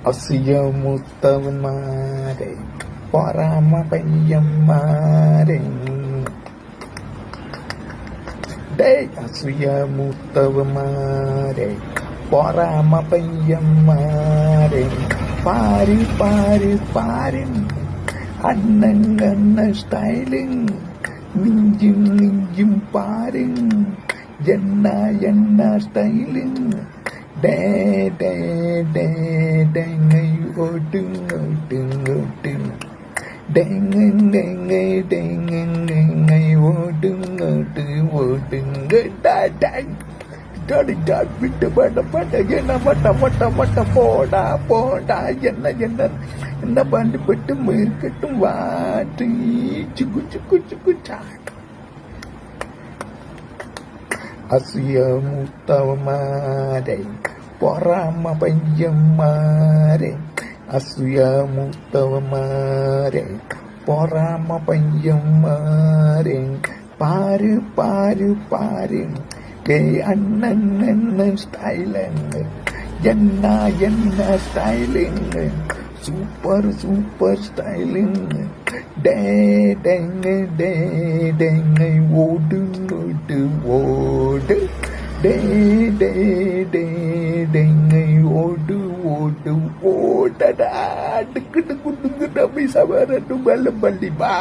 അസൂയമൂത്തവന്മാരെ പൊറാമ പയ്യന്മാരെ അസൂയമൂത്തവന്മാരെ പൊറാമ പയ്യന്മാരെ പാര് പാര് പാര് അണ്ണൻ styling നെഞ്ചും നെഞ്ചും പാര് என்ன ஸ்டைலிங் டே டே டே டேங்கை ஓட்டுங்க ஓட்டுங்க ஓட்டுங்க டேங்கை டேங்கை ஓட்டுங்க ஓட்டு ஓட்டுங்க விட்டு பட்ட என்ன பட்ட போடா போடா என்ன பண்ணி பட்டு இருக்கட்டும் வாட்டி சுக்கு சுக்கு சுக்கு சாட்டு അസൂയമൂത്തവന്മാരെ പൊറാമ പയ്യന്മാരെ അസൂയമൂത്തവന്മാരെ പൊറാമ പയ്യന്മാരെ പാര് പാര് പാര് അണ്ണൻ സ്റ്റൈലിങ് என்ன സ്റ്റൈലിങ് சூப்பர் ஸ்டைலிங் டேங்கை ஓடு ஓடு ஓடு டேங்கை ஓடு ஓடு ஓடடா டுக்கு டுக்கு டுக்கு டபி சவரட்டு பல்ல பள்ளி பா